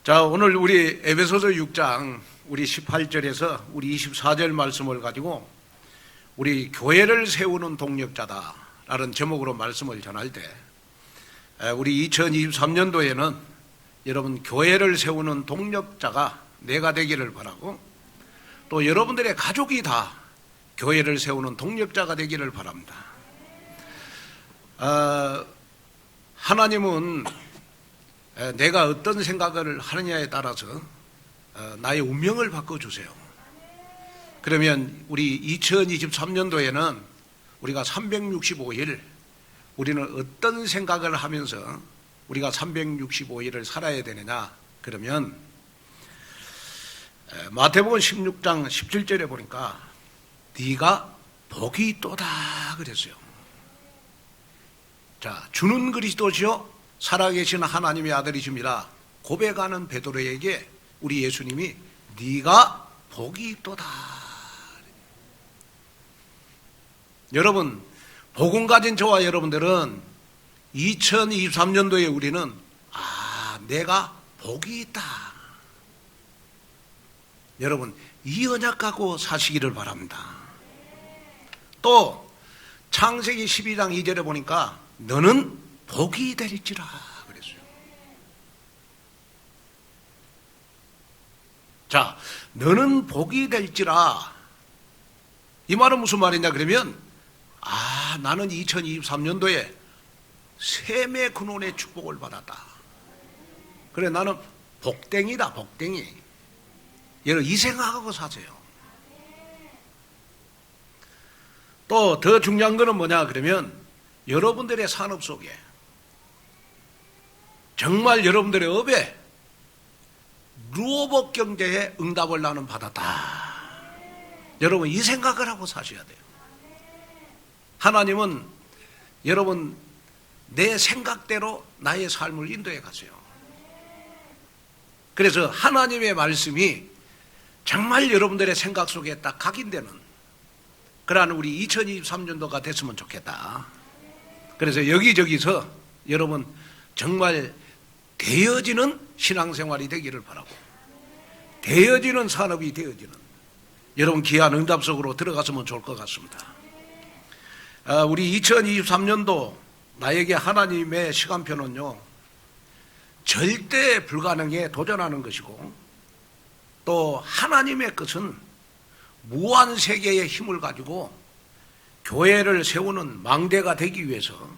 자, 오늘 우리 에베소서 6장 우리 18절에서 우리 24절 말씀을 가지고 우리 교회를 세우는 동력자다라는 제목으로 말씀을 전할 때 우리 2023년도에는 여러분 교회를 세우는 동력자가 내가 되기를 바라고 또 여러분들의 가족이 다 교회를 세우는 동력자가 되기를 바랍니다. 하나님은 내가 어떤 생각을 하느냐에 따라서 나의 운명을 바꿔주세요. 그러면 우리 2023년도에는 우리가 365일 우리는 어떤 생각을 하면서 우리가 365일을 살아야 되느냐. 그러면 마태복음 16장 17절에 보니까 네가 복이 있도다 그랬어요. 자, 주는 그리스도시요 살아계신 하나님의 아들이십니다 고백하는 베드로에게 우리 예수님이 네가 복이 있도다. 여러분, 복음 가진 저와 여러분들은 2023년도에 우리는 내가 복이 있다. 여러분, 이 언약 갖고 사시기를 바랍니다. 또 창세기 12장 2절에 보니까 너는 복이 될지라 그랬어요. 자, 너는 복이 될지라. 이 말은 무슨 말이냐 그러면 나는 2023년도에 셈의 근원의 축복을 받았다. 그래, 나는 복댕이다, 복댕이. 여러분, 이 생각하고 사세요. 또 더 중요한 거는 뭐냐 그러면 여러분들의 산업 속에 정말 여러분들의 업에 루어버 경제의 응답을 나는 받았다. 여러분, 이 생각을 하고 사셔야 돼요. 하나님은 여러분 내 생각대로 나의 삶을 인도해 가세요. 그래서 하나님의 말씀이 정말 여러분들의 생각 속에 딱 각인되는 그러한 우리 2023년도가 됐으면 좋겠다. 그래서 여기저기서 여러분 정말 되어지는 신앙생활이 되기를 바라고 되어지는 산업이 되어지는 여러분 귀한 응답 속으로 들어갔으면 좋을 것 같습니다. 우리 2023년도 나에게 하나님의 시간표는요 절대 불가능에 도전하는 것이고 또 하나님의 것은 무한 세계의 힘을 가지고 교회를 세우는 망대가 되기 위해서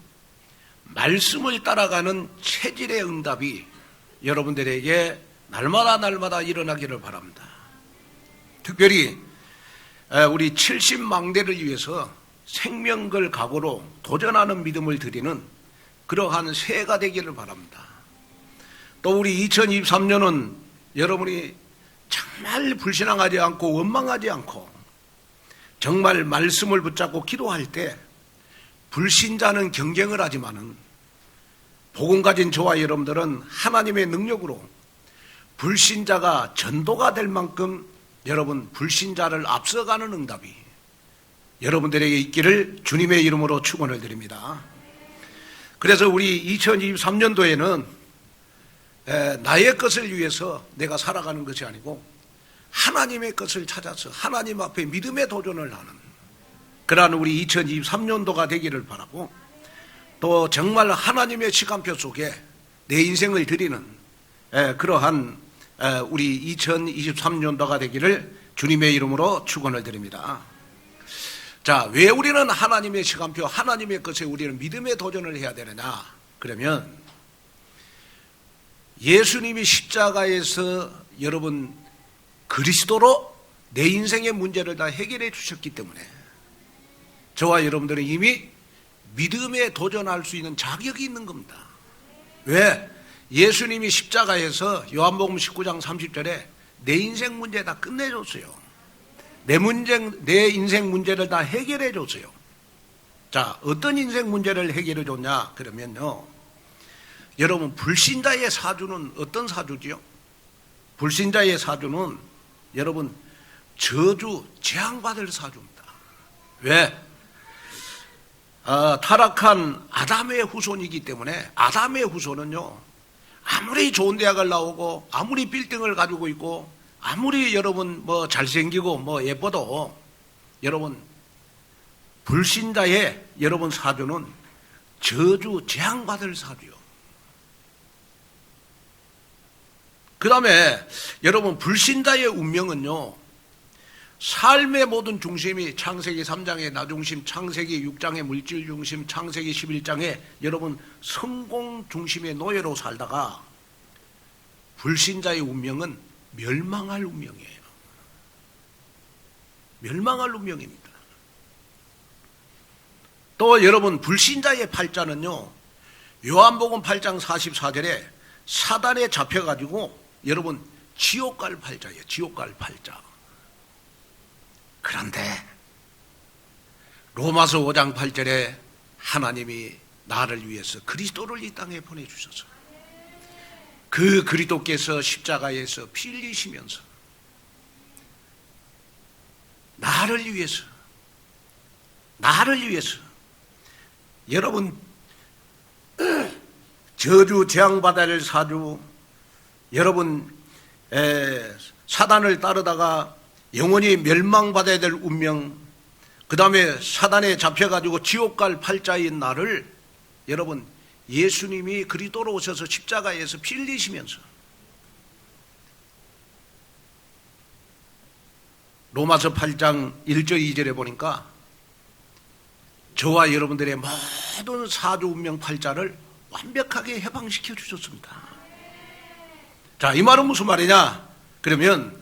말씀을 따라가는 체질의 응답이 여러분들에게 날마다 일어나기를 바랍니다. 특별히 우리 70망대를 위해서 생명걸 각오로 도전하는 믿음을 드리는 그러한 새해가 되기를 바랍니다. 또 우리 2023년은 여러분이 정말 불신앙하지 않고 원망하지 않고 정말 말씀을 붙잡고 기도할 때 불신자는 경쟁을 하지만은 복음 가진 저와 여러분들은 하나님의 능력으로 불신자가 전도가 될 만큼 여러분 불신자를 앞서가는 응답이 여러분들에게 있기를 주님의 이름으로 축원을 드립니다. 그래서 우리 2023년도에는 나의 것을 위해서 내가 살아가는 것이 아니고 하나님의 것을 찾아서 하나님 앞에 믿음의 도전을 하는 그러한 우리 2023년도가 되기를 바라고 또 정말 하나님의 시간표 속에 내 인생을 드리는 그러한 우리 2023년도가 되기를 주님의 이름으로 축원을 드립니다. 자, 왜 우리는 하나님의 시간표, 하나님의 것에 우리는 믿음의 도전을 해야 되느냐? 그러면 예수님이 십자가에서 여러분 그리스도로 내 인생의 문제를 다 해결해 주셨기 때문에 저와 여러분들은 이미 믿음에 도전할 수 있는 자격이 있는 겁니다. 왜? 예수님이 십자가에서 요한복음 19장 30절에 내 인생 문제 다 끝내줬어요. 내 인생 문제를 다 해결해 줬어요. 자, 어떤 인생 문제를 해결해 줬냐? 그러면요, 여러분 불신자의 사주는 어떤 사주지요? 불신자의 사주는 여러분 저주, 재앙받을 사주입니다. 왜? 타락한 아담의 후손이기 때문에 아담의 후손은요 아무리 좋은 대학을 나오고 아무리 빌딩을 가지고 있고 아무리 여러분 뭐 잘생기고 뭐 예뻐도 여러분 불신자의 여러분 사주는 저주 재앙받을 사주요. 그 다음에 여러분 불신자의 운명은요, 삶의 모든 중심이 창세기 3장의 나중심, 창세기 6장의 물질 중심, 창세기 11장의 여러분 성공 중심의 노예로 살다가 불신자의 운명은 멸망할 운명이에요. 멸망할 운명입니다. 또 여러분 불신자의 팔자는요, 요한복음 8장 44절에 사단에 잡혀가지고 여러분 지옥 갈 팔자예요. 지옥 갈 팔자. 그런데 로마서 5장 8절에 하나님이 나를 위해서 그리스도를 이 땅에 보내주셔서 그 그리스도께서 십자가에서 피 흘리시면서 나를 위해서 여러분 저주 재앙받아야 할 사주, 여러분 사단을 따르다가 영원히 멸망받아야 될 운명, 그 다음에 사단에 잡혀가지고 지옥 갈 팔자인 나를 여러분 예수님이 그리스도로 오셔서 십자가에서 피 흘리시면서 로마서 8장 1절 2절에 보니까 저와 여러분들의 모든 사주 운명 팔자를 완벽하게 해방시켜 주셨습니다. 자, 이 말은 무슨 말이냐? 그러면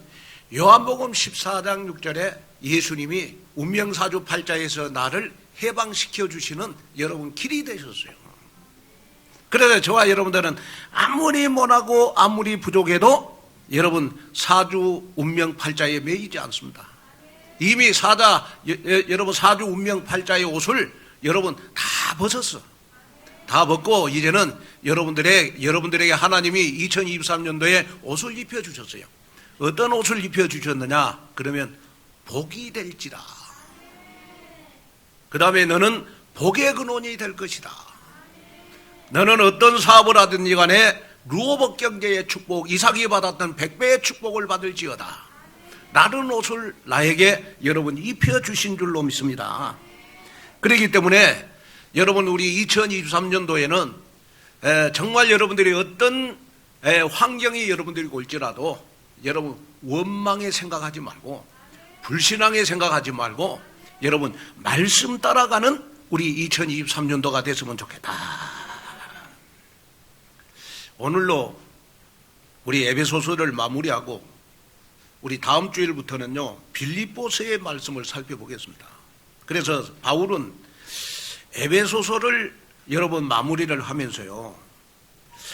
요한복음 14장 6절에 예수님이 운명사주 팔자에서 나를 해방시켜 주시는 여러분 길이 되셨어요. 그래서 저와 여러분들은 아무리 못하고 아무리 부족해도 여러분 사주 운명 팔자에 매이지 않습니다. 이미 여러분 사주 운명 팔자의 옷을 여러분 다 벗었어. 다 벗고 이제는 여러분들에게 하나님이 2023년도에 옷을 입혀주셨어요. 어떤 옷을 입혀주셨느냐? 그러면 복이 될지라. 그 다음에 너는 복의 근원이 될 것이다. 너는 어떤 사업을 하든지 간에 루어복 경제의 축복, 이삭이 받았던 100배의 축복을 받을지어다. 라는 옷을 나에게 여러분 입혀주신 줄로 믿습니다. 그렇기 때문에 여러분 우리 2023년도에는 정말 여러분들이 어떤 환경이 여러분들이 올지라도 여러분 원망에 생각하지 말고 불신앙에 생각하지 말고 여러분 말씀 따라가는 우리 2023년도가 됐으면 좋겠다. 오늘로 우리 에베소서를 마무리하고 우리 다음 주일부터는요 빌립보서의 말씀을 살펴보겠습니다. 그래서 바울은 에베소서를 여러분 마무리를 하면서요,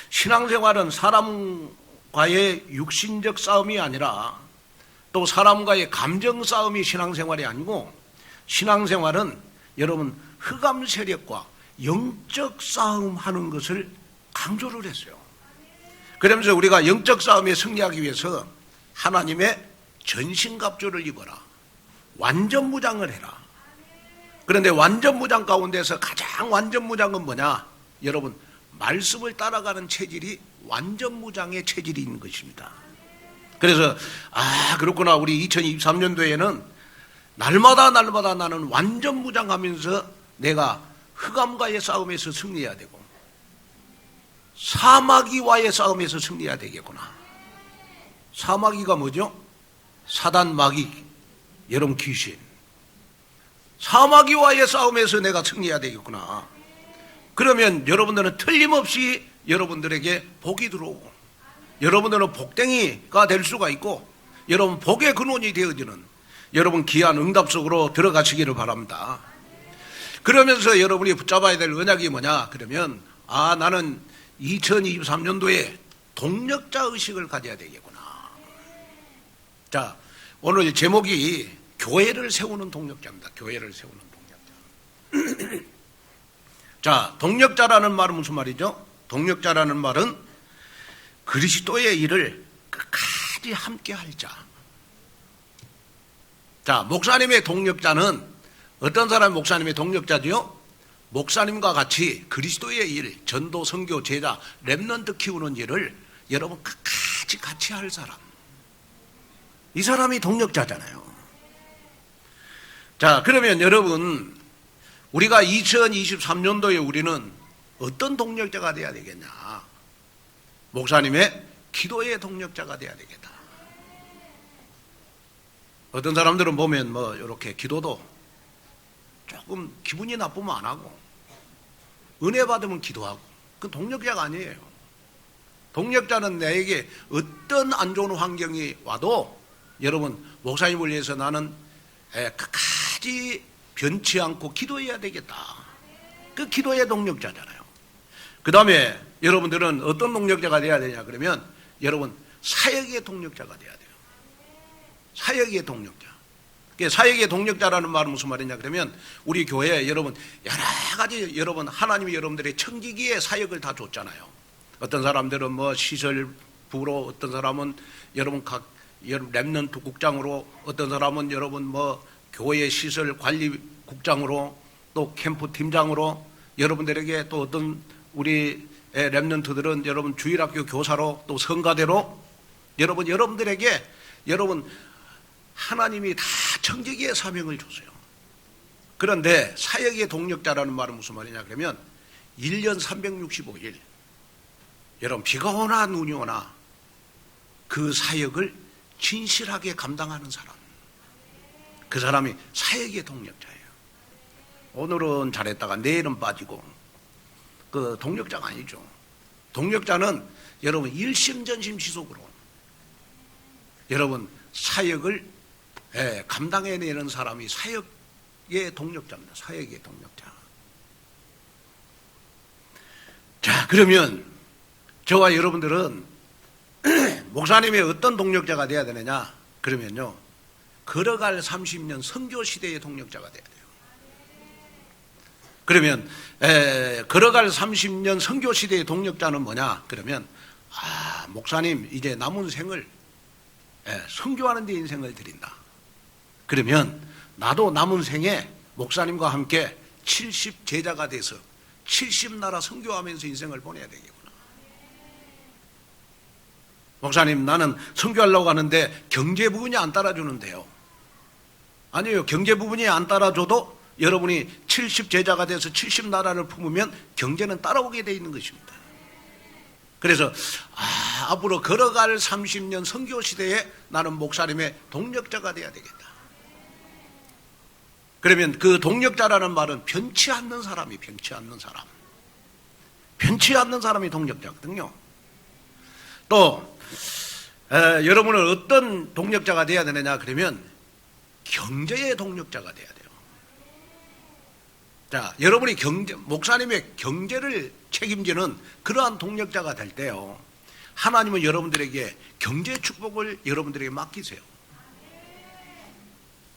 신앙생활은 사람과의 육신적 싸움이 아니라 또 사람과의 감정 싸움이 신앙생활이 아니고 신앙생활은 여러분 흑암 세력과 영적 싸움하는 것을 강조를 했어요. 그러면서 우리가 영적 싸움에 승리하기 위해서 하나님의 전신갑주를 입어라. 완전 무장을 해라. 그런데 완전 무장 가운데서 가장 완전 무장은 뭐냐? 여러분 말씀을 따라가는 체질이 완전 무장의 체질이 있는 것입니다. 그래서 그렇구나. 우리 2023년도에는 날마다 나는 완전 무장하면서 내가 흑암과의 싸움에서 승리해야 되고 사마귀와의 싸움에서 승리해야 되겠구나. 사마귀가 뭐죠? 사단, 마귀, 여러분 귀신. 사마귀와의 싸움에서 내가 승리해야 되겠구나. 그러면 여러분들은 틀림없이 여러분들에게 복이 들어오고 여러분들은 복댕이가 될 수가 있고 여러분 복의 근원이 되어지는 여러분 귀한 응답 속으로 들어가시기를 바랍니다. 그러면서 여러분이 붙잡아야 될 언약이 뭐냐? 그러면 나는 2023년도에 동력자 의식을 가져야 되겠구나. 자, 오늘 제목이 교회를 세우는 동력자입니다. 교회를 세우는 동력자. 자, 동력자라는 말은 무슨 말이죠? 동력자라는 말은 그리스도의 일을 끝까지 함께 할 자. 자, 목사님의 동력자는 어떤 사람이 목사님의 동력자지요? 목사님과 같이 그리스도의 일, 전도, 선교, 제자, 렘넌트 키우는 일을 여러분 끝까지 같이 할 사람, 이 사람이 동력자잖아요. 자, 그러면 여러분, 우리가 2023년도에 우리는 어떤 동력자가 돼야 되겠냐? 목사님의 기도의 동력자가 돼야 되겠다. 어떤 사람들은 보면 뭐 이렇게 기도도 조금 기분이 나쁘면 안 하고, 은혜 받으면 기도하고, 그건 동력자가 아니에요. 동력자는 나에게 어떤 안 좋은 환경이 와도 여러분, 목사님을 위해서 나는 끝까지 변치 않고 기도해야 되겠다. 그 기도의 동력자잖아요. 그 다음에 여러분들은 어떤 동력자가 돼야 되냐 그러면 여러분, 사역의 동력자가 돼야 돼요. 사역의 동력자. 사역의 동력자라는 말은 무슨 말이냐 그러면 우리 교회에 여러분 여러 가지 여러분 하나님이 여러분들의 청지기의 사역을 다 줬잖아요. 어떤 사람들은 뭐 시설부로, 어떤 사람은 여러분 각 렘넌트 국장으로, 어떤 사람은 여러분 뭐 교회 시설 관리 국장으로, 또 캠프 팀장으로, 여러분들에게 또 어떤 우리 렘넌트들은 여러분 주일학교 교사로, 또 성가대로, 여러분들에게 여러분 하나님이 다 청지기의 사명을 줬어요. 그런데 사역의 동력자라는 말은 무슨 말이냐 그러면 1년 365일 여러분 비가 오나 눈이 오나 그 사역을 진실하게 감당하는 사람, 그 사람이 사역의 동력자예요. 오늘은 잘했다가 내일은 빠지고, 그 동력자가 아니죠. 동력자는 여러분 일심전심지속으로 여러분 사역을 감당해내는 사람이 사역의 동력자입니다. 사역의 동력자. 자, 그러면 저와 여러분들은 목사님의 어떤 동력자가 돼야 되느냐 그러면요, 걸어갈 30년 선교시대의 동력자가 돼야 돼요. 그러면 걸어갈 30년 선교시대의 동력자는 뭐냐 그러면, 목사님 이제 남은 생을 선교하는 데 인생을 드린다. 그러면 나도 남은 생에 목사님과 함께 70 제자가 돼서 70나라 선교하면서 인생을 보내야 되겠구나. 목사님 나는 선교하려고 하는데 경제 부분이 안 따라주는데요. 아니에요. 경제 부분이 안 따라줘도 여러분이 70 제자가 돼서 70나라를 품으면 경제는 따라오게 돼 있는 것입니다. 그래서 앞으로 걸어갈 30년 선교 시대에 나는 목사님의 동력자가 돼야 되겠다. 그러면 그 동력자라는 말은 변치 않는 사람이, 변치 않는 사람, 변치 않는 사람이 동력자거든요. 또 여러분은 어떤 동력자가 돼야 되느냐 그러면 경제의 동력자가 돼야 돼요. 자, 여러분이 목사님의 경제를 책임지는 그러한 동력자가 될 때요, 하나님은 여러분들에게 경제 축복을 여러분들에게 맡기세요.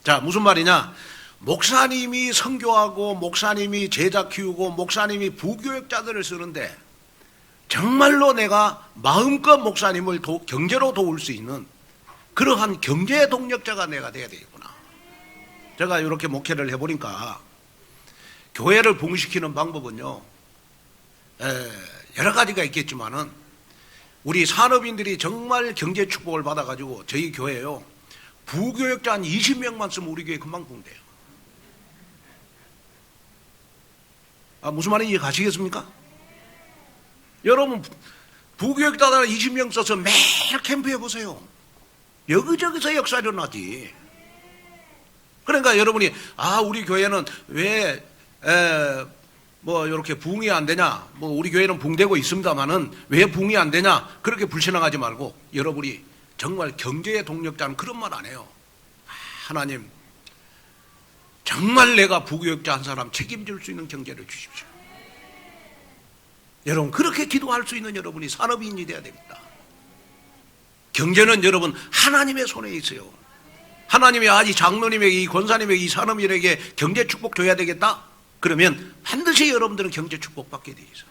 자, 무슨 말이냐? 목사님이 선교하고, 목사님이 제자 키우고, 목사님이 부교역자들을 쓰는데 정말로 내가 마음껏 목사님을 경제로 도울 수 있는 그러한 경제의 동력자가 내가 돼야 되겠구나. 제가 이렇게 목회를 해보니까 교회를 부흥시키는 방법은요, 여러 가지가 있겠지만은 우리 산업인들이 정말 경제 축복을 받아가지고 저희 교회요, 부교역자 한 20명만 쓰면 우리 교회 금방 부흥돼요. 무슨 말인지 가시겠습니까? 여러분 부교역자들 20명 써서 매일 캠프해 보세요. 여기저기서 역사 일어나지. 그러니까 여러분이 우리 교회는 왜 뭐 이렇게 부흥이 안 되냐, 뭐 우리 교회는 부흥되고 있습니다만은 왜 부흥이 안 되냐, 그렇게 불신앙하지 말고 여러분이 정말 경제의 동력자는 그런 말 안 해요. 하나님 정말 내가 부교역자 한 사람 책임질 수 있는 경제를 주십시오. 여러분 그렇게 기도할 수 있는 여러분이 산업인이 돼야 됩니다. 경제는 여러분 하나님의 손에 있어요. 하나님이 이 장로님에게, 이 권사님에게, 이 산업인에게 경제 축복 줘야 되겠다 그러면 반드시 여러분들은 경제 축복 받게 돼 있어요.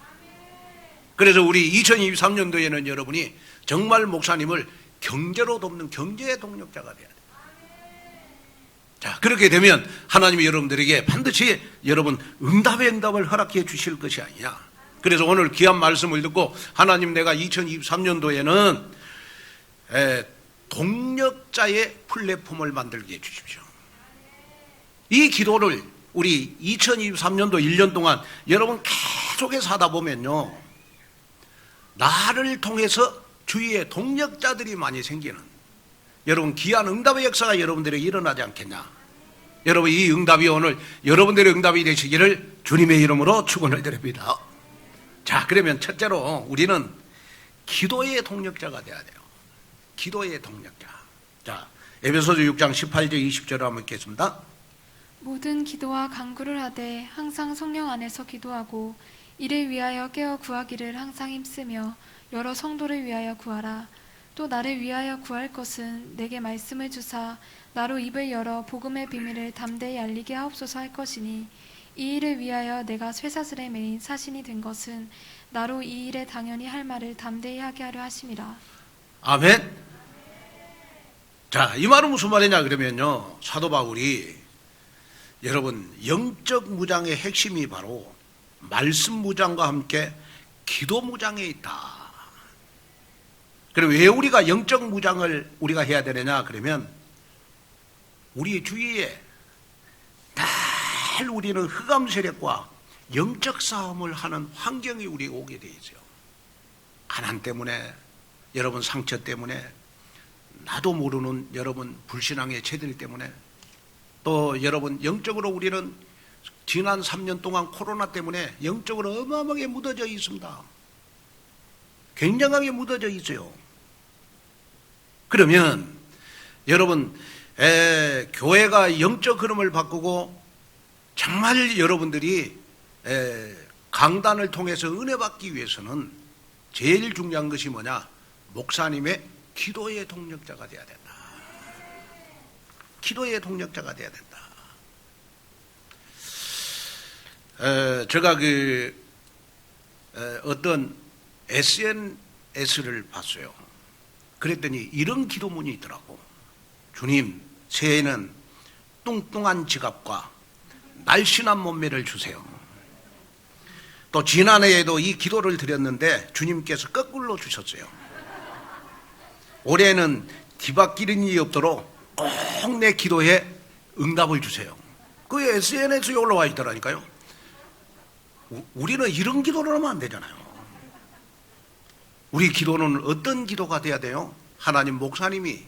그래서 우리 2023년도에는 여러분이 정말 목사님을 경제로 돕는 경제의 동력자가 돼야 돼요. 자, 그렇게 되면 하나님이 여러분들에게 반드시 여러분 응답을 허락해 주실 것이 아니냐. 그래서 오늘 귀한 말씀을 듣고 하나님, 내가 2023년도에는 동력자의 플랫폼을 만들게 해주십시오. 이 기도를 우리 2023년도 1년 동안 여러분 계속해서 하다 보면요, 나를 통해서 주위에 동력자들이 많이 생기는, 여러분 귀한 응답의 역사가 여러분들에게 일어나지 않겠냐. 여러분, 이 응답이 오늘 여러분들의 응답이 되시기를 주님의 이름으로 축원을 드립니다. 자, 그러면 첫째로 우리는 기도의 동력자가 돼야 돼요. 기도의 동력자. 자, 에베소서 6장 18절 20절을 한번 읽겠습니다. 모든 기도와 간구를 하되 항상 성령 안에서 기도하고 이를 위하여 깨어 구하기를 항상 힘쓰며 여러 성도를 위하여 구하라. 또 나를 위하여 구할 것은 내게 말씀을 주사 나로 입을 열어 복음의 비밀을 담대히 알리게 하옵소서 할 것이니, 이 일을 위하여 내가 쇠사슬에 매인 사신이 된 것은 나로 이 일에 당연히 할 말을 담대히 하게 하려 하심이라. 아멘. 자, 이 말은 무슨 말이냐 그러면요, 사도 바울이 여러분 영적 무장의 핵심이 바로 말씀 무장과 함께 기도 무장에 있다. 그럼 왜 우리가 영적 무장을 우리가 해야 되느냐 그러면, 우리 주위에 늘 우리는 흑암 세력과 영적 싸움을 하는 환경이 우리가 오게 돼 있어요. 가난 때문에, 여러분 상처 때문에, 나도 모르는 여러분 불신앙의 죄들 때문에, 또 여러분 영적으로 우리는 지난 3년 동안 코로나 때문에 영적으로 어마어마하게 묻어져 있습니다. 굉장하게 묻어져 있어요. 그러면 여러분 교회가 영적 흐름을 바꾸고 정말 여러분들이 강단을 통해서 은혜 받기 위해서는 제일 중요한 것이 뭐냐? 목사님의 기도의 동력자가 돼야 된다. 기도의 동력자가 돼야 된다. 제가 어떤 SNS를 봤어요. 그랬더니 이런 기도문이 있더라고. 주님, 새해에는 뚱뚱한 지갑과 날씬한 몸매를 주세요. 또 지난해에도 이 기도를 드렸는데 주님께서 거꾸로 주셨어요. 올해는 뒤바뀌는 일이 없도록 꼭 내 기도에 응답을 주세요. 그게 SNS에 올라와 있더라니까요. 우리는 이런 기도를 하면 안 되잖아요. 우리 기도는 어떤 기도가 돼야 돼요? 하나님, 목사님이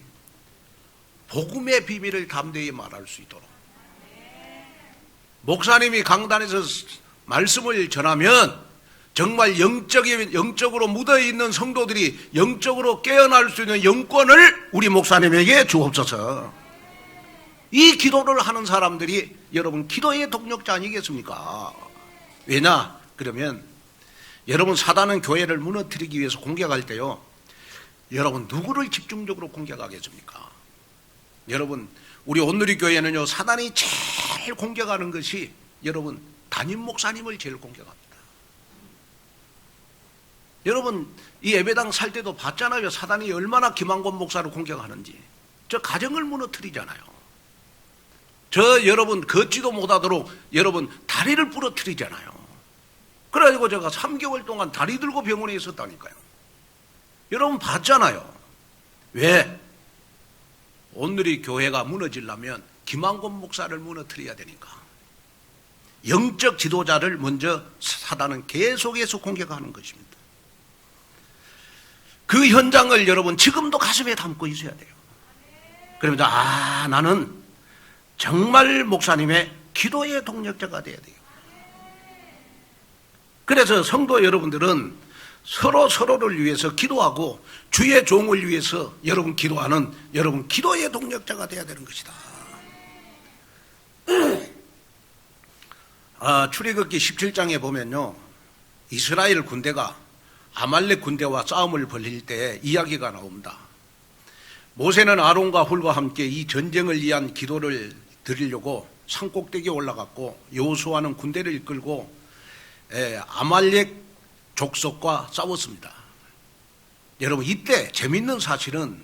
복음의 비밀을 담대히 말할 수 있도록, 목사님이 강단에서 말씀을 전하면 정말 영적으로 묻어있는 성도들이 영적으로 깨어날 수 있는 영권을 우리 목사님에게 주옵소서. 이 기도를 하는 사람들이 여러분 기도의 동력자 아니겠습니까? 왜냐? 그러면 여러분, 사단은 교회를 무너뜨리기 위해서 공격할 때요, 여러분 누구를 집중적으로 공격하겠습니까? 여러분, 우리 온누리 교회는요, 사단이 제일 공격하는 것이 여러분 담임 목사님을 제일 공격합니다. 여러분, 이 예배당 살 때도 봤잖아요. 사단이 얼마나 김한권 목사를 공격하는지. 저 가정을 무너뜨리잖아요. 여러분 걷지도 못하도록 여러분 다리를 부러뜨리잖아요. 그래가지고 제가 3개월 동안 다리 들고 병원에 있었다니까요. 여러분 봤잖아요. 왜? 오늘이 교회가 무너지려면 김한권 목사를 무너뜨려야 되니까. 영적 지도자를 먼저 사단은 계속해서 공격하는 것입니다. 그 현장을 여러분 지금도 가슴에 담고 있어야 돼요. 그러면서 나는 정말 목사님의 기도의 동력자가 돼야 돼요. 그래서 성도 여러분들은 서로를 위해서 기도하고 주의 종을 위해서 여러분 기도하는 여러분 기도의 동력자가 돼야 되는 것이다. 출애굽기 17장에 보면요, 이스라엘 군대가 아말렉 군대와 싸움을 벌일 때 이야기가 나옵니다. 모세는 아론과 훌과 함께 이 전쟁을 위한 기도를 드리려고 산꼭대기에 올라갔고, 여호수아는 군대를 이끌고 아말렉 족속과 싸웠습니다. 여러분, 이때 재밌는 사실은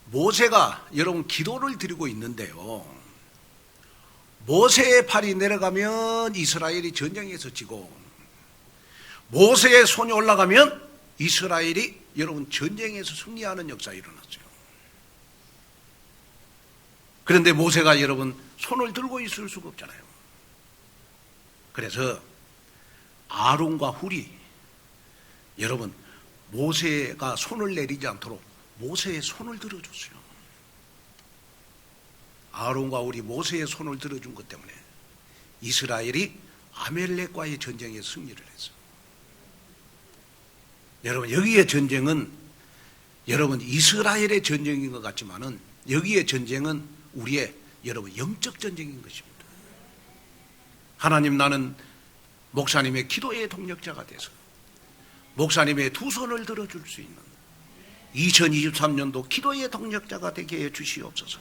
모세가 여러분 기도를 드리고 있는데요, 모세의 팔이 내려가면 이스라엘이 전쟁에서 지고, 모세의 손이 올라가면 이스라엘이 여러분 전쟁에서 승리하는 역사가 일어났어요. 그런데 모세가 여러분 손을 들고 있을 수가 없잖아요. 그래서 아론과 훌이 여러분 모세가 손을 내리지 않도록 모세의 손을 들어줬어요. 아론과 훌이 모세의 손을 들어준 것 때문에 이스라엘이 아멜렉과의 전쟁에 승리를 했어요. 여러분 여기의 전쟁은 여러분 이스라엘의 전쟁인 것 같지만은 여기의 전쟁은 우리의 여러분 영적 전쟁인 것입니다. 하나님, 나는 목사님의 기도의 동력자가 돼서 목사님의 두 손을 들어줄 수 있는 2023년도 기도의 동력자가 되게 해 주시옵소서.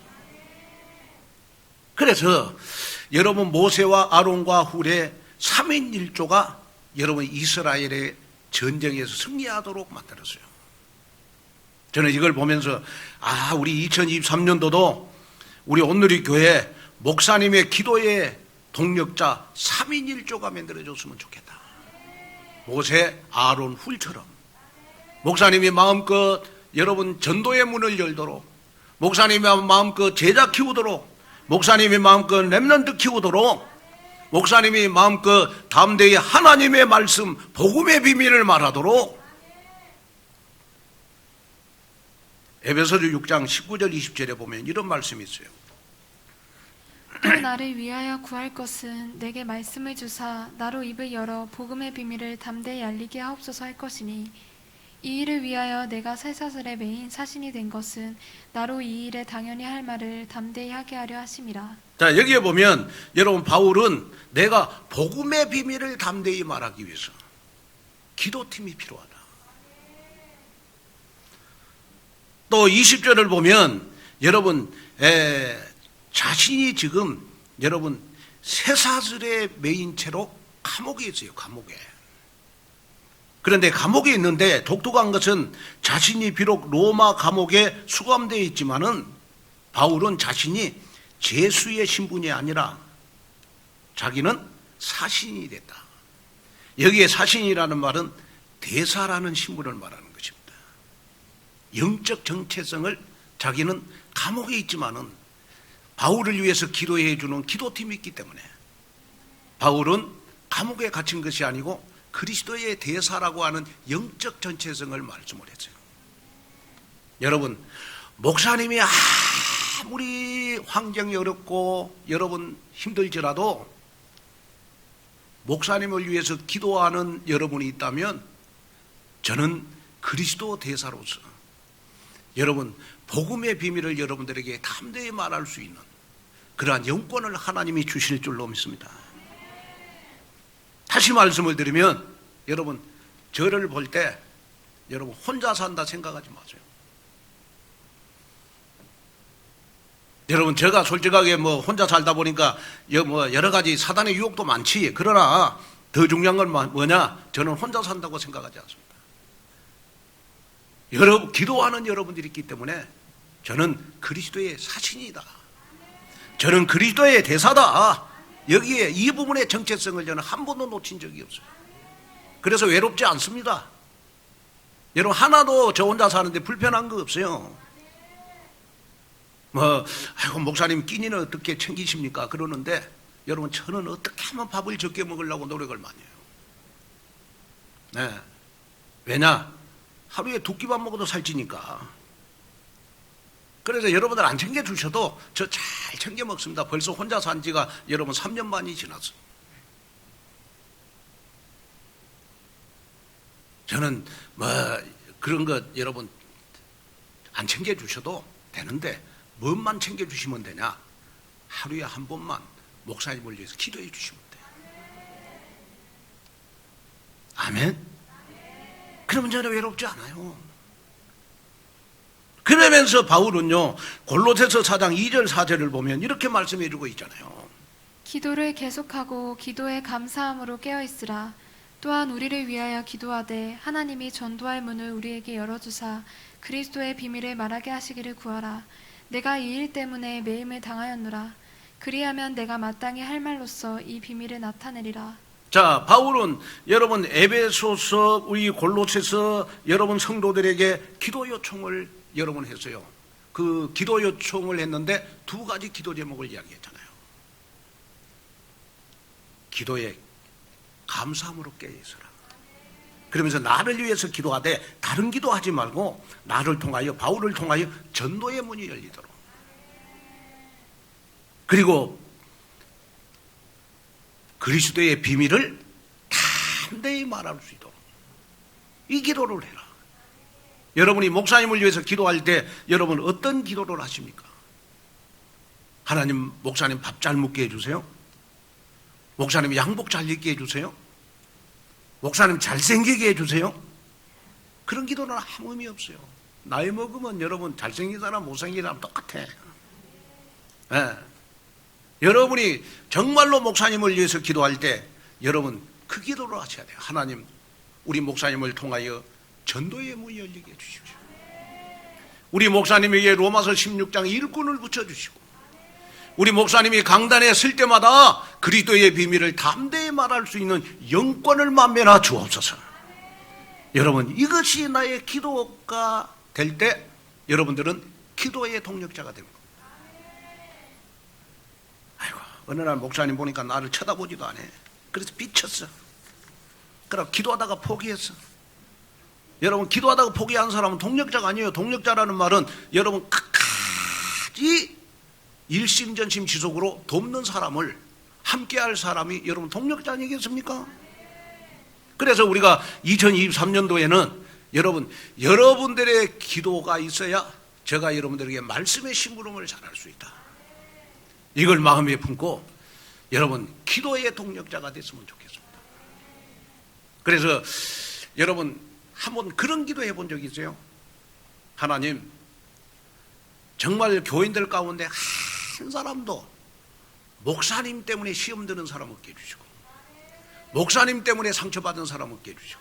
그래서 여러분 모세와 아론과 훌의 3인 1조가 여러분 이스라엘의 전쟁에서 승리하도록 만들었어요. 저는 이걸 보면서 우리 2023년도도 우리 온누리 교회 목사님의 기도의 동력자 3인 1조가 만들어졌으면 좋겠다. 모세, 아론, 훌처럼 목사님이 마음껏 여러분 전도의 문을 열도록, 목사님이 마음껏 제자 키우도록, 목사님이 마음껏 렘넌트 키우도록, 목사님이 마음껏 담대히 하나님의 말씀 복음의 비밀을 말하도록. 에베소서 6장 19절 20절에 보면 이런 말씀이 있어요. 또 나를 위하여 구할 것은 내게 말씀을 주사 나로 입을 열어 복음의 비밀을 담대히 알리게 하옵소서 할 것이니, 이 일을 위하여 내가 쇠사슬에 매인 사신이 된 것은 나로 이 일에 당연히 할 말을 담대히 하게 하려 하심이라. 자, 여기에 보면 여러분 바울은 내가 복음의 비밀을 담대히 말하기 위해서 기도팀이 필요하다. 또 20절을 보면 여러분 자신이 지금 여러분 쇠사슬에 매인 채로 감옥에 있어요. 감옥에. 그런데 감옥에 있는데 독특한 것은 자신이 비록 로마 감옥에 수감되어 있지만은 바울은 자신이 죄수의 신분이 아니라 자기는 사신이 됐다. 여기에 사신이라는 말은 대사라는 신분을 말하는 것입니다. 영적 정체성을 자기는 감옥에 있지만은 바울을 위해서 기도해 주는 기도팀이 있기 때문에 바울은 감옥에 갇힌 것이 아니고 그리스도의 대사라고 하는 영적 정체성을 말씀을 했어요. 여러분, 목사님이 아무리 환경이 어렵고 여러분 힘들지라도 목사님을 위해서 기도하는 여러분이 있다면 저는 그리스도 대사로서 여러분 복음의 비밀을 여러분들에게 담대히 말할 수 있는 그러한 영권을 하나님이 주실 줄로 믿습니다. 다시 말씀을 드리면 여러분 저를 볼 때 여러분 혼자 산다 생각하지 마세요. 여러분 제가 솔직하게 혼자 살다 보니까 여러 가지 사단의 유혹도 많지. 그러나 더 중요한 건 뭐냐? 저는 혼자 산다고 생각하지 않습니다. 기도하는 여러분들이 있기 때문에 저는 그리스도의 사신이다. 저는 그리스도의 대사다. 여기에 이 부분의 정체성을 저는 한 번도 놓친 적이 없어요. 그래서 외롭지 않습니다. 여러분 하나도 저 혼자 사는데 불편한 거 없어요. 목사님 끼니는 어떻게 챙기십니까? 그러는데 여러분 저는 어떻게 하면 밥을 적게 먹으려고 노력을 많이 해요. 네. 왜냐? 하루에 2끼만 먹어도 살찌니까. 그래서 여러분들 안 챙겨주셔도 저 잘 챙겨 먹습니다. 벌써 혼자 산 지가 여러분 3년 반이 지났어요. 저는 그런 것 여러분 안 챙겨주셔도 되는데 뭐만 챙겨주시면 되냐? 하루에 한 번만 목사님을 위해서 기도해 주시면 돼요. 아멘? 그러면 저는 외롭지 않아요. 그러면서 바울은요 골로새서 4장 2절 4절을 보면 이렇게 말씀해 주고 있잖아요. 기도를 계속하고 기도에 감사함으로 깨어있으라. 또한 우리를 위하여 기도하되 하나님이 전도할 문을 우리에게 열어주사 그리스도의 비밀을 말하게 하시기를 구하라. 내가 이 일 때문에 매임을 당하였노라. 그리하면 내가 마땅히 할 말로써 이 비밀을 나타내리라. 자, 바울은 여러분 에베소서, 우리 골로새서 여러분 성도들에게 기도 요청을 여러분 했어요. 그 기도 요청을 했는데 두 가지 기도 제목을 이야기했잖아요. 기도에 감사함으로 깨어있어라. 그러면서 나를 위해서 기도하되 다른 기도하지 말고 나를 통하여, 바울을 통하여 전도의 문이 열리도록. 그리고 그리스도의 비밀을 담대히 말할 수 있도록 이 기도를 해라. 여러분이 목사님을 위해서 기도할 때 여러분 어떤 기도를 하십니까? 하나님, 목사님 밥 잘 먹게 해주세요. 목사님 양복 잘 입게 해주세요. 목사님 잘생기게 해주세요. 그런 기도는 아무 의미 없어요. 나이 먹으면 여러분 잘생긴 사람 못생긴 사람 똑같아. 네. 여러분이 정말로 목사님을 위해서 기도할 때 여러분 그 기도를 하셔야 돼요. 하나님, 우리 목사님을 통하여 전도의 문이 열리게 해주십시오. 우리 목사님에게 로마서 16장 일꾼을 붙여주시고, 우리 목사님이 강단에 설 때마다 그리스도의 비밀을 담대히 말할 수 있는 영권을 만면하 주옵소서. 여러분, 이것이 나의 기도가 될 때 여러분들은 기도의 동력자가 됩니다. 아이고, 어느 날 목사님 보니까 나를 쳐다보지도 않아. 그래서 삐쳤어. 그러고 기도하다가 포기했어. 여러분, 기도하다가 포기한 사람은 동력자가 아니에요. 동력자라는 말은 여러분 끝까지 일심전심 지속으로 돕는 사람을, 함께할 사람이 여러분 동력자 아니겠습니까? 그래서 우리가 2023년도에는 여러분들의 기도가 있어야 제가 여러분들에게 말씀의 심부름을 잘할 수 있다. 이걸 마음에 품고 여러분 기도의 동력자가 됐으면 좋겠습니다. 그래서 여러분 한번 그런 기도 해본 적 있어요? 하나님, 정말 교인들 가운데 한 사람도 목사님 때문에 시험 드는 사람 없게 해주시고, 목사님 때문에 상처받은 사람 없게 해주시고,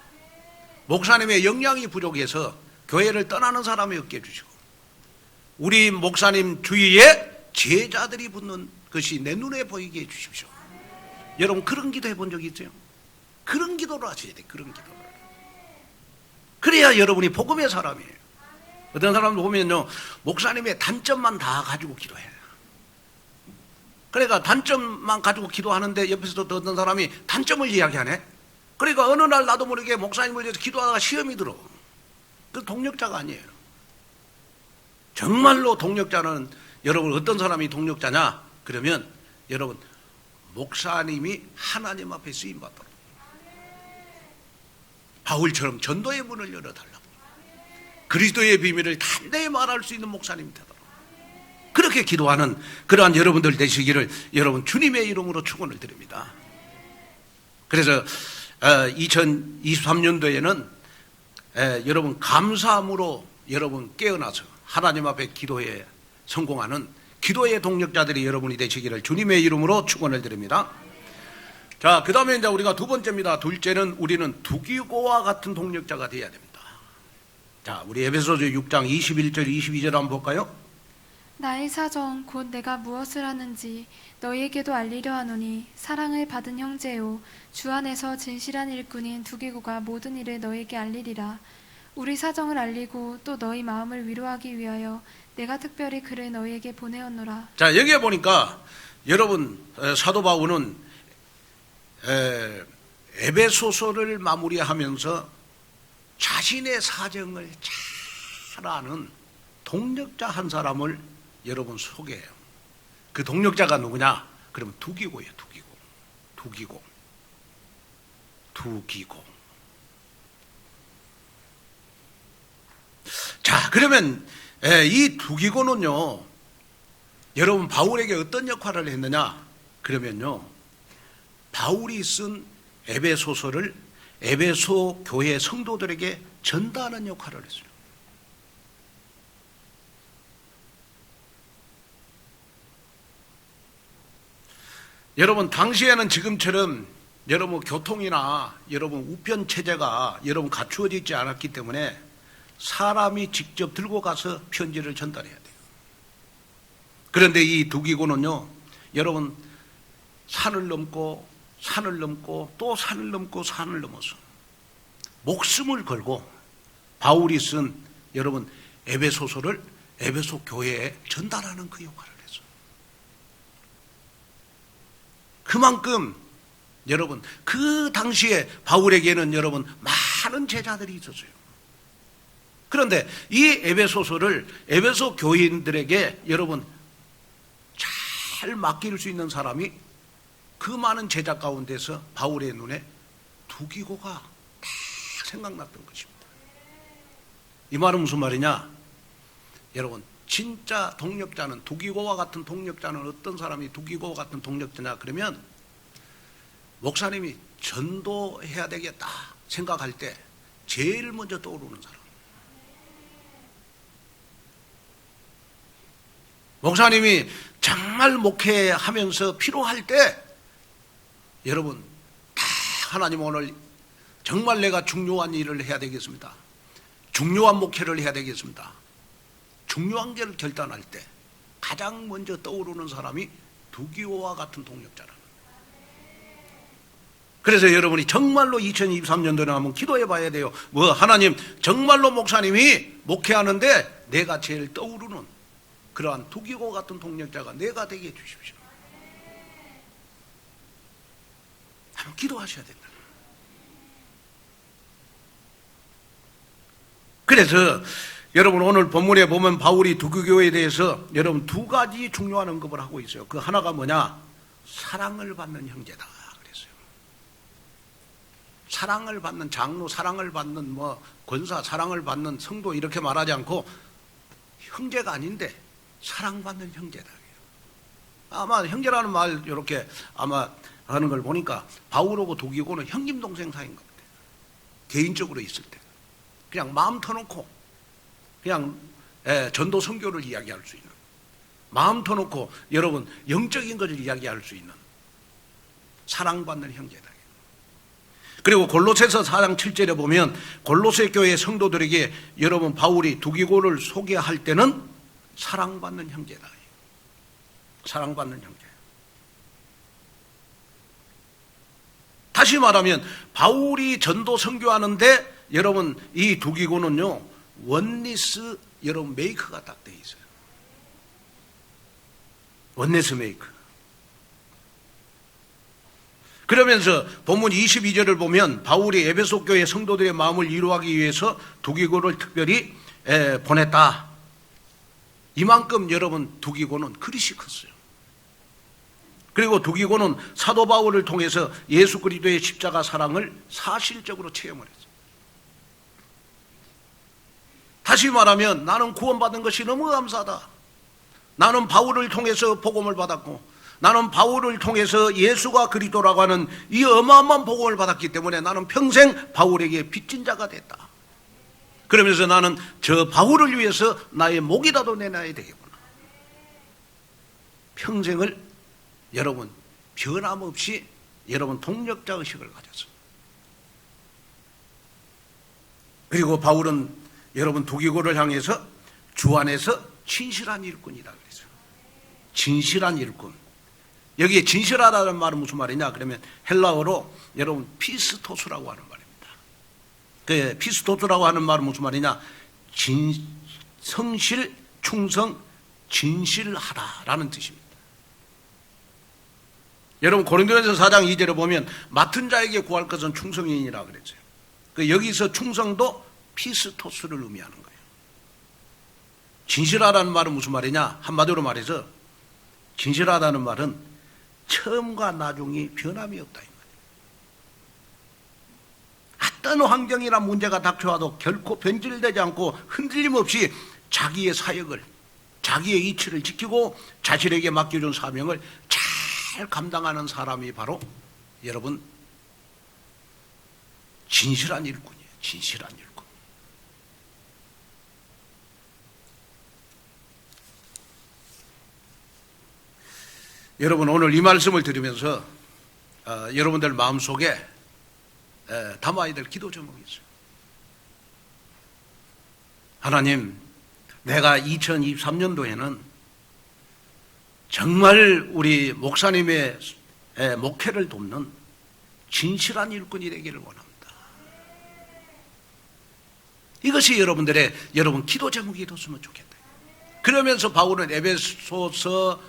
목사님의 역량이 부족해서 교회를 떠나는 사람이 없게 해주시고, 우리 목사님 주위에 제자들이 붙는 것이 내 눈에 보이게 해주십시오. 여러분 그런 기도 해본 적이 있어요? 그런 기도를 하셔야 돼요. 그런 기도를. 그래야 여러분이 복음의 사람이에요. 어떤 사람들 보면요, 목사님의 단점만 다 가지고 기도해요. 그러니까 단점만 가지고 기도하는데 옆에서도 어떤 사람이 단점을 이야기하네. 그러니까 어느 날 나도 모르게 목사님을 위해서 기도하다가 시험이 들어. 그 동력자가 아니에요. 정말로 동력자는, 여러분 어떤 사람이 동력자냐? 그러면 여러분 목사님이 하나님 앞에 쓰임받도록, 바울처럼 전도의 문을 열어달라고, 그리스도의 비밀을 담대히 말할 수 있는 목사님이 되도록 그렇게 기도하는 그러한 여러분들 되시기를 여러분 주님의 이름으로 축원을 드립니다. 그래서 2023년도에는 여러분 감사함으로 여러분 깨어나서 하나님 앞에 기도에 성공하는 기도의 동력자들이 여러분이 되시기를 주님의 이름으로 축원을 드립니다. 자, 그 다음에 이제 우리가 두 번째입니다. 둘째는 우리는 두기고와 같은 동력자가 되어야 됩니다. 자, 우리 에베소서 6장 21절 22절 한번 볼까요? 나의 사정 곧 내가 무엇을 하는지 너희에게도 알리려 하노니 사랑을 받은 형제요 주 안에서 진실한 일꾼인 두기고가 모든 일을 너희에게 알리리라. 우리 사정을 알리고 또 너희 마음을 위로하기 위하여 내가 특별히 그를 너희에게 보내었노라. 자, 여기에 보니까 여러분 사도 바울은 에베소서를 마무리하면서 자신의 사정을 잘 아는 동력자 한 사람을 여러분 소개해요. 그 동력자가 누구냐? 그러면 두기고예요. 두기고. 자, 그러면 이 두기고는요, 여러분 바울에게 어떤 역할을 했느냐? 그러면요, 바울이 쓴 에베소서를 에베소 교회 성도들에게 전달하는 역할을 했어요. 여러분 당시에는 지금처럼 여러분 교통이나 여러분 우편 체제가 여러분 갖추어져 있지 않았기 때문에 사람이 직접 들고 가서 편지를 전달해야 돼요. 그런데 이 두기고는요, 여러분 산을 넘고 산을 넘고 또 산을 넘고 산을 넘어서 목숨을 걸고 바울이 쓴 여러분 에베소서를 에베소 교회에 전달하는 그 역할을 했어요. 그만큼 여러분 그 당시에 바울에게는 여러분 많은 제자들이 있었어요. 그런데 이 에베소서를 에베소 교인들에게 여러분 잘 맡길 수 있는 사람이 그 많은 제자 가운데서 바울의 눈에 두기고가 딱 생각났던 것입니다. 이 말은 무슨 말이냐? 여러분 진짜 동력자는, 두기고와 같은 동력자는 어떤 사람이 두기고와 같은 동력자냐 그러면 목사님이 전도해야 되겠다 생각할 때 제일 먼저 떠오르는 사람. 목사님이 정말 목회하면서 필요할 때 여러분 다 하나님 오늘 정말 내가 중요한 일을 해야 되겠습니다. 중요한 목회를 해야 되겠습니다. 중요한 걸 결단할 때 가장 먼저 떠오르는 사람이 두기고와 같은 동력자라는. 그래서 여러분이 정말로 2023년도에 한번 기도해 봐야 돼요. 뭐 하나님 정말로 목사님이 목회하는데 내가 제일 떠오르는 그러한 두기고 같은 동력자가 내가 되게 해주십시오. 한번 기도하셔야 된다. 그래서 여러분 오늘 본문에 보면 바울이 두기고에 대해서 여러분 두 가지 중요한 언급을 하고 있어요. 그 하나가 뭐냐? 사랑을 받는 형제다 그랬어요. 사랑을 받는 장로, 사랑을 받는 뭐 권사, 사랑을 받는 성도 이렇게 말하지 않고 형제가 아닌데 사랑받는 형제다. 아마 형제라는 말 이렇게 아마 하는 걸 보니까 바울하고 두기고는 형님 동생 사이인 것 같아요. 개인적으로 있을 때 그냥 마음 터놓고 그냥 전도 선교를 이야기할 수 있는, 마음 터놓고 여러분 영적인 것을 이야기할 수 있는 사랑받는 형제다. 그리고 골로새서 4장 7절에 보면 골로새 교회 성도들에게 여러분 바울이 두기고를 소개할 때는 사랑받는 형제다. 사랑받는 형제. 다시 말하면 바울이 전도 선교하는데 여러분 이 두기고는요 원리스 여러분 메이커가 딱 돼 있어요. 원리스 메이커. 그러면서 본문 22절을 보면 바울이 에베소 교회 성도들의 마음을 위로하기 위해서 두기고를 특별히 보냈다. 이만큼 여러분 두기고는 그릇이 컸어요. 그리고 두기고는 사도 바울을 통해서 예수 그리스도의 십자가 사랑을 사실적으로 체험을 했어요. 다시 말하면 나는 구원받은 것이 너무 감사하다. 나는 바울을 통해서 복음을 받았고 나는 바울을 통해서 예수가 그리스도라고 하는 이 어마어마한 복음을 받았기 때문에 나는 평생 바울에게 빚진 자가 됐다. 그러면서 나는 저 바울을 위해서 나의 목이라도 내놔야 되겠구나. 평생을 여러분 변함없이 여러분 동력자 의식을 가졌습니다. 그리고 바울은 여러분 두기고를 향해서 주 안에서 진실한 일꾼이다 그랬어요. 진실한 일꾼. 여기에 진실하다는 말은 무슨 말이냐 그러면 헬라어로 여러분 피스토스라고 하는 말입니다. 그 피스토스라고 하는 말은 무슨 말이냐? 성실, 충성, 진실하다라는 뜻입니다. 여러분 고린도전서 4장 2절에 보면 맡은 자에게 구할 것은 충성이니라 그랬어요. 그 여기서 충성도 피스토스를 의미하는 거예요. 진실하다는 말은 무슨 말이냐? 한마디로 말해서 진실하다는 말은 처음과 나중이 변함이 없다 이 말이에요. 어떤 환경이나 문제가 닥쳐와도 결코 변질되지 않고 흔들림 없이 자기의 사역을, 자기의 이치를 지키고 자신에게 맡겨준 사명을 잘 감당하는 사람이 바로 여러분 진실한 일꾼이에요. 진실한 일꾼. 여러분 오늘 이 말씀을 들으면서 여러분들 마음속에 담아야 될 기도 제목이 있어요. 하나님, 내가 2023년도에는 정말 우리 목사님의 목회를 돕는 진실한 일꾼이 되기를 원합니다. 이것이 여러분 기도 제목이 됐으면 좋겠다. 그러면서 바울은 에베소서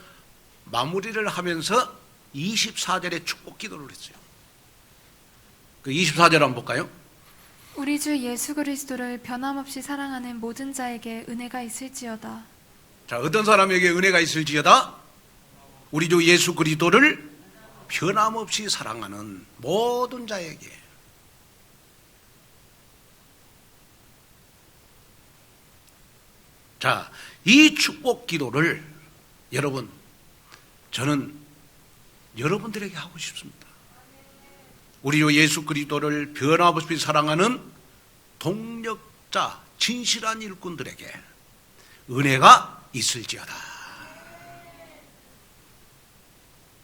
마무리를 하면서 24절에 축복 기도를 했어요. 그 24절 한번 볼까요? 우리 주 예수 그리스도를 변함없이 사랑하는 모든 자에게 은혜가 있을지어다. 자, 어떤 사람에게 은혜가 있을지어다? 우리 주 예수 그리스도를 변함없이 사랑하는 모든 자에게. 자, 이 축복 기도를 여러분, 저는 여러분들에게 하고 싶습니다. 우리 주 예수 그리스도를 변함없이 사랑하는 동력자, 진실한 일꾼들에게 은혜가 있을지어다.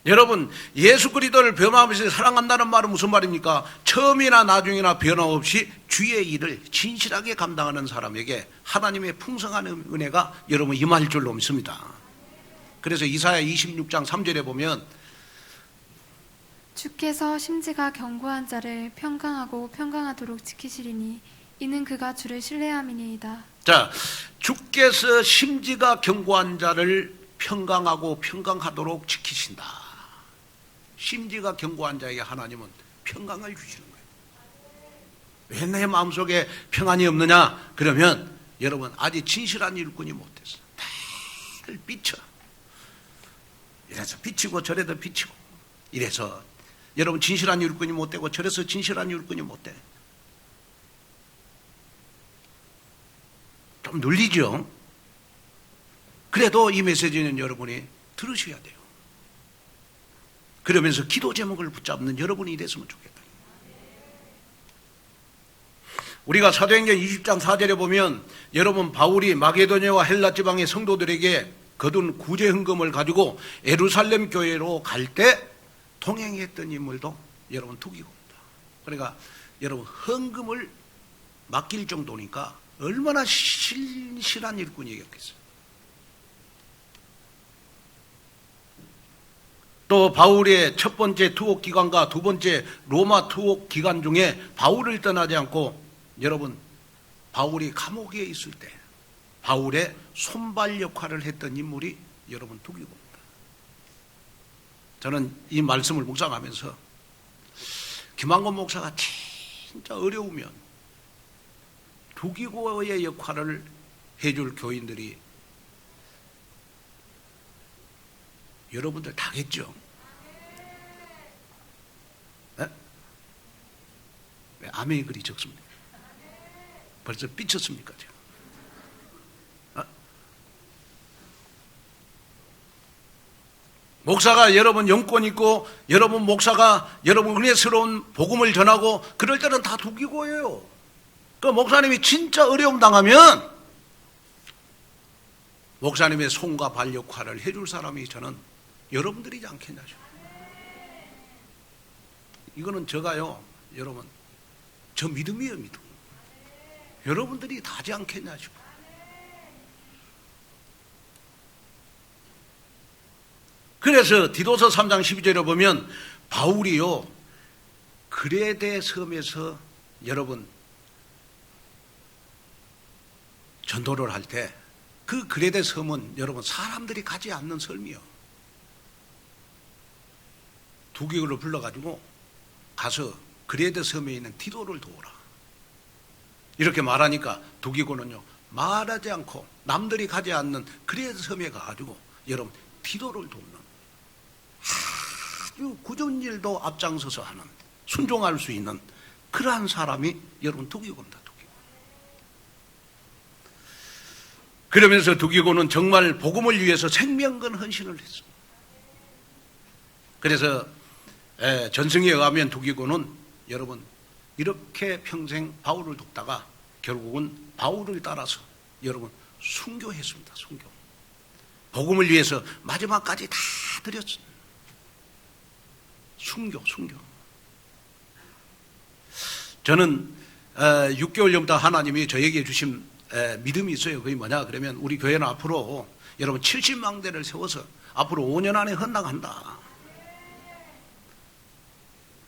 여러분, 예수 그리스도를 변함없이 사랑한다는 말은 무슨 말입니까? 처음이나 나중이나 변함없이 주의 일을 진실하게 감당하는 사람에게 하나님의 풍성한 은혜가 여러분 임할 줄로 믿습니다. 그래서 이사야 26장 3절에 보면 주께서 심지가 견고한 자를 평강하고 평강하도록 지키시리니 이는 그가 주를 신뢰함이니이다. 자, 주께서 심지가 견고한 자를 평강하고 평강하도록 지키신다. 심지가 견고한 자에게 하나님은 평강을 주시는 거예요. 왜 내 마음속에 평안이 없느냐? 그러면 여러분 아직 진실한 일꾼이 못됐어. 늘 비쳐. 이래서 비치고 저래도 비치고 이래서 여러분 진실한 일꾼이 못되고 저래서 진실한 일꾼이 못돼. 좀 눌리죠? 그래도 이 메시지는 여러분이 들으셔야 돼요. 그러면서 기도 제목을 붙잡는 여러분이 됐으면 좋겠다. 우리가 사도행전 20장 4절에 보면 여러분 바울이 마게도냐와 헬라 지방의 성도들에게 거둔 구제 헌금을 가지고 예루살렘 교회로 갈 때 동행했던 인물도 여러분 두기고입니다. 그러니까 여러분 헌금을 맡길 정도니까 얼마나 신실한 일꾼이었겠어요. 또 바울의 첫 번째 투옥 기간과 두 번째 로마 투옥 기간 중에 바울을 떠나지 않고 여러분 바울이 감옥에 있을 때 바울의 손발 역할을 했던 인물이 여러분 두기고입니다. 저는 이 말씀을 묵상하면서 김한권 목사가 진짜 어려우면 두기고의 역할을 해줄 교인들이 여러분들 다겠죠? 네? 왜 아멘이 그리 적습니까? 벌써 삐쳤습니까? 지금? 목사가 여러분 영권 있고 여러분 목사가 여러분 은혜스러운 복음을 전하고 그럴 때는 다 두기고예요. 그 목사님이 진짜 어려움 당하면 목사님의 손과 발 역할을 해줄 사람이 저는 여러분들이지 않겠냐. 이거는 제가요, 여러분, 저 믿음이에요, 믿음. 여러분들이 다 하지 않겠냐 싶어요. 그래서 디도서 3장 12절에 보면 바울이요, 그레데 섬에서 여러분 전도를 할 때 그 그레데 섬은 여러분 사람들이 가지 않는 섬이요. 두기고를 불러가지고 가서 그레데 섬에 있는 디도를 도우라. 이렇게 말하니까 두기고는요 말하지 않고 남들이 가지 않는 그레데 섬에 가가지고 여러분 디도를 돕는 아주 굳은 일도 앞장서서 하는 순종할 수 있는 그러한 사람이 여러분 두기고입니다. 그러면서 두기고는 정말 복음을 위해서 생명건 헌신을 했습니다. 그래서 전승에 의하면 두기고는 여러분 이렇게 평생 바울을 돕다가 결국은 바울을 따라서 여러분 순교했습니다. 순교. 복음을 위해서 마지막까지 다 드렸습니다. 순교. 저는 6개월 전부터 하나님이 저에게 주신 믿음이 있어요. 그게 뭐냐 그러면 우리 교회는 앞으로 여러분 70망대를 세워서 앞으로 5년 안에 헌당한다.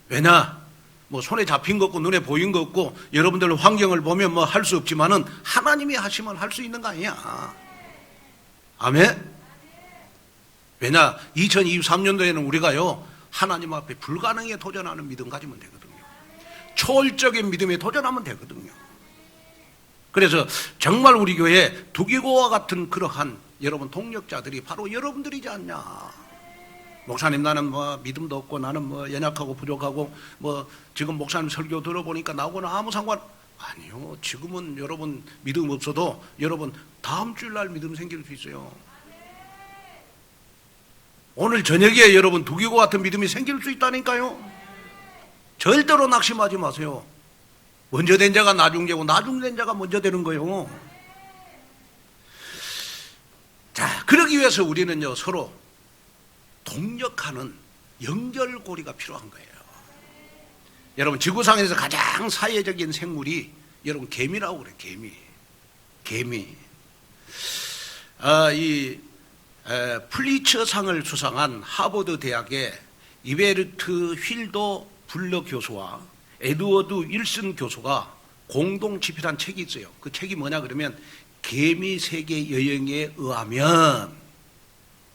왜냐? 뭐 손에 잡힌 거 없고 눈에 보인 거 없고 여러분들 환경을 보면 뭐 할 수 없지만은 하나님이 하시면 할 수 있는 거 아니야. 아멘? 왜냐? 2023년도에는 우리가요 하나님 앞에 불가능에 도전하는 믿음 가지면 되거든요. 초월적인 믿음에 도전하면 되거든요. 그래서 정말 우리 교회에 두기고와 같은 그러한 여러분 동력자들이 바로 여러분들이지 않냐. 목사님 나는 뭐 믿음도 없고 나는 뭐 연약하고 부족하고 뭐 지금 목사님 설교 들어보니까 나하고는 아무 상관 아니요. 지금은 여러분 믿음 없어도 여러분 다음 주일날 믿음 생길 수 있어요. 오늘 저녁에 여러분 두기고 같은 믿음이 생길 수 있다니까요. 절대로 낙심하지 마세요. 먼저 된 자가 나중 되고 나중 된 자가 먼저 되는 거예요. 자, 그러기 위해서 우리는요 서로 동력하는 연결고리가 필요한 거예요. 여러분 지구상에서 가장 사회적인 생물이 여러분 개미라고 그래요. 개미. 플리처상을 수상한 하버드 대학의 이베르트 휠더 블러 교수와 에드워드 윌슨 교수가 공동 집필한 책이 있어요. 그 책이 뭐냐 그러면 개미 세계 여행에 의하면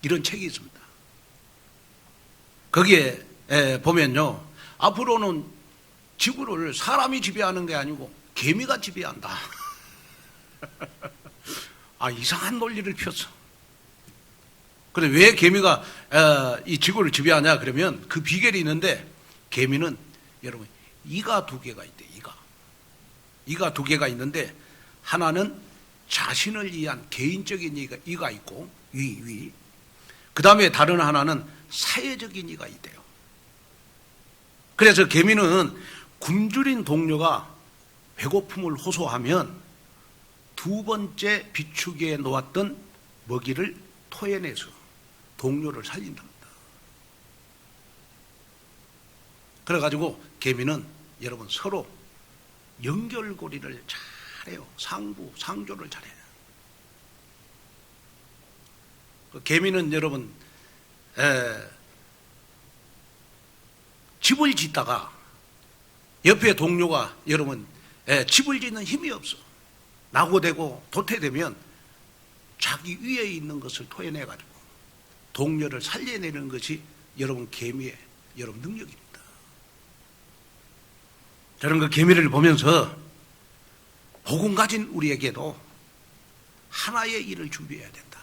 이런 책이 있습니다. 거기에 보면요 앞으로는 지구를 사람이 지배하는 게 아니고 개미가 지배한다. 이상한 논리를 폈어. 그런데 왜 개미가 이 지구를 지배하냐 그러면 그 비결이 있는데 개미는 여러분 이가 두 개가 있대. 이가 두 개가 있는데 하나는 자신을 위한 개인적인 이가 있고 위. 그 다음에 다른 하나는 사회적인 이가 있대요. 그래서 개미는 굶주린 동료가 배고픔을 호소하면 두 번째 비축에 놓았던 먹이를 토해내서 동료를 살린답니다. 그래가지고 개미는 여러분 서로 연결고리를 잘해요. 상조를 잘해요. 개미는 여러분 집을 짓다가 옆에 동료가 여러분 집을 짓는 힘이 없어. 낙오되고 도태되면 자기 위에 있는 것을 토해내가지고 동료를 살려내는 것이 여러분 개미의 여러분 능력입니다. 저는 그 개미를 보면서 복음 가진 우리에게도 하나의 일을 준비해야 된다.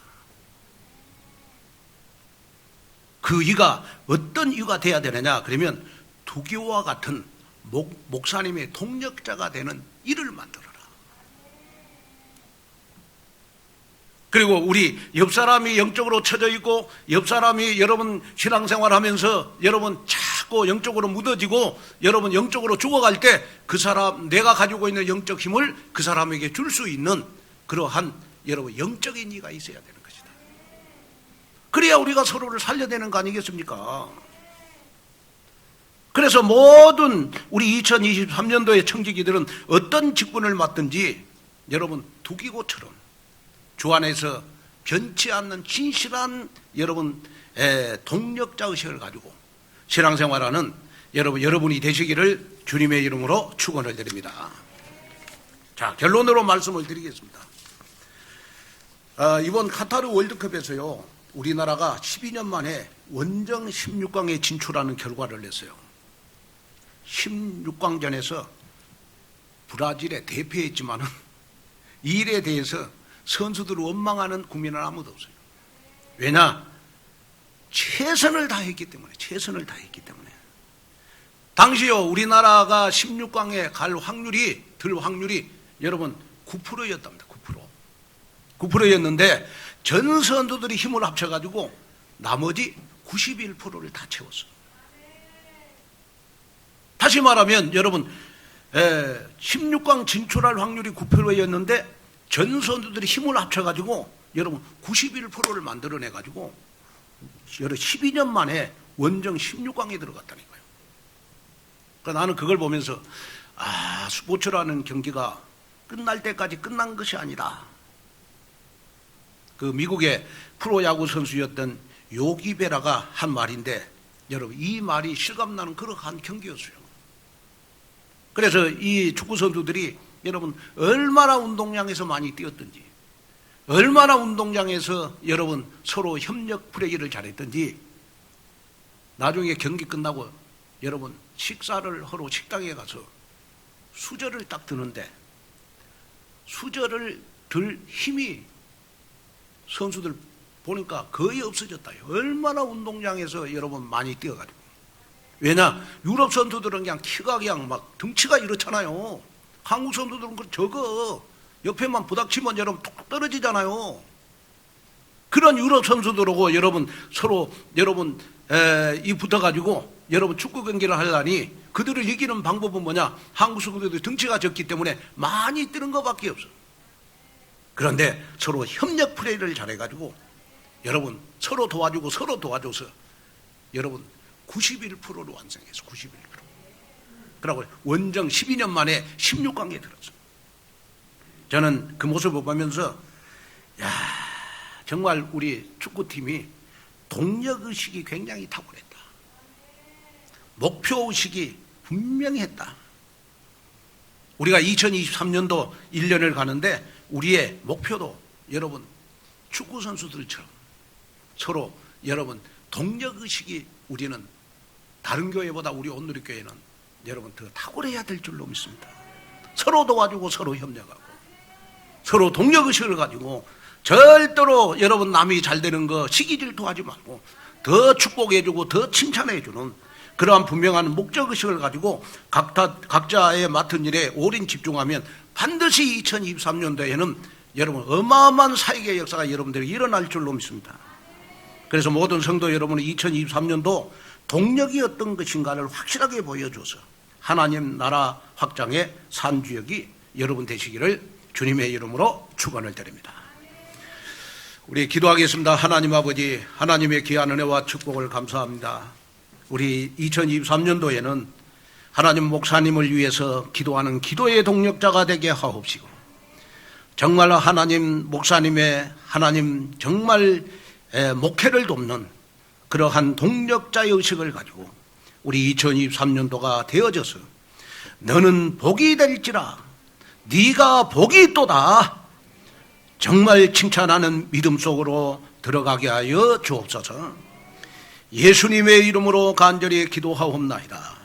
그 이가 어떤 이가 돼야 되느냐 그러면 두기와 같은 목사님의 동력자가 되는 일을 만들어라. 그리고 우리 옆 사람이 영적으로 처져 있고 옆 사람이 여러분 신앙생활하면서 여러분 자꾸 영적으로 묻어지고 여러분 영적으로 죽어갈 때 그 사람 내가 가지고 있는 영적 힘을 그 사람에게 줄 수 있는 그러한 여러분 영적인 이가 있어야 되는 것이다. 그래야 우리가 서로를 살려내는 거 아니겠습니까? 그래서 모든 우리 2023년도의 청지기들은 어떤 직분을 맡든지 여러분 두기고처럼 주 안에서 변치 않는 진실한 여러분 동력자 의식을 가지고 신앙생활하는 여러분이 되시기를 주님의 이름으로 축원을 드립니다. 자, 결론으로 말씀을 드리겠습니다. 이번 카타르 월드컵에서요 우리나라가 12년 만에 원정 16강에 진출하는 결과를 냈어요. 16강전에서 브라질에 대패했지만은 이 일에 대해서 선수들을 원망하는 국민은 아무도 없어요. 왜냐? 최선을 다했기 때문에. 당시요 우리나라가 16강에 갈 확률이 여러분 9%였답니다. 9%였는데 전 선수들이 힘을 합쳐가지고 나머지 91%를 다 채웠어요. 다시 말하면 여러분 16강 진출할 확률이 9%였는데 전 선수들이 힘을 합쳐가지고 여러분 91%를 만들어내가지고 12년 만에 원정 16강에 들어갔다니까요. 그러니까 나는 그걸 보면서 스포츠라는 경기가 끝날 때까지 끝난 것이 아니다. 그 미국의 프로야구 선수였던 요기베라가 한 말인데 여러분 이 말이 실감나는 그러한 경기였어요. 그래서 이 축구 선수들이 여러분 얼마나 운동장에서 많이 뛰었든지 얼마나 운동장에서 여러분 서로 협력 플레이를 잘했든지 나중에 경기 끝나고 여러분 식사를 하러 식당에 가서 수저를 딱 드는데 수저를 들 힘이 선수들 보니까 거의 없어졌다. 얼마나 운동장에서 여러분 많이 뛰어가지고. 왜냐 유럽 선수들은 그냥 키가 그냥 막 덩치가 이렇잖아요. 한국 선수들은 그 저거 옆에만 부닥치면 여러분 툭 떨어지잖아요. 그런 유럽 선수들하고 여러분 서로 여러분 이 붙어가지고 여러분 축구 경기를 하려니 그들을 이기는 방법은 뭐냐? 한국 선수들도 덩치가 적기 때문에 많이 뛰는 것밖에 없어. 그런데 서로 협력 플레이를 잘해가지고 여러분 서로 도와주고 서로 도와줘서 여러분 91%로 완성했어. 91%. 그러고 원정 12년 만에 16강에 들었어. 저는 그 모습을 보면서 야 정말 우리 축구팀이 동력의식이 굉장히 탁월했다. 목표의식이 분명히 했다. 우리가 2023년도 1년을 가는데 우리의 목표도 여러분 축구 선수들처럼 서로 여러분 동력의식이 우리는 다른 교회보다 우리 온누리교회는 여러분 더 탁월해야 될 줄로 믿습니다. 서로 도와주고 서로 협력하고 서로 동력의식을 가지고 절대로 여러분 남이 잘 되는 거 시기질투하지 말고 더 축복해주고 더 칭찬해주는 그러한 분명한 목적의식을 가지고 각자의 맡은 일에 오랜 집중하면 반드시 2023년도에는 여러분 어마어마한 사역의 역사가 여러분들이 일어날 줄로 믿습니다. 그래서 모든 성도 여러분은 2023년도 동력이 어떤 것인가를 확실하게 보여줘서 하나님 나라 확장의 산주역이 여러분 되시기를 주님의 이름으로 축원을 드립니다. 우리 기도하겠습니다. 하나님 아버지, 하나님의 귀한 은혜와 축복을 감사합니다. 우리 2023년도에는 하나님 목사님을 위해서 기도하는 기도의 동력자가 되게 하옵시고 정말 하나님 목사님의 하나님 정말 목회를 돕는 그러한 동력자의 의식을 가지고 우리 2023년도가 되어져서 너는 복이 될지라 네가 복이 있도다 정말 칭찬하는 믿음 속으로 들어가게 하여 주옵소서. 예수님의 이름으로 간절히 기도하옵나이다.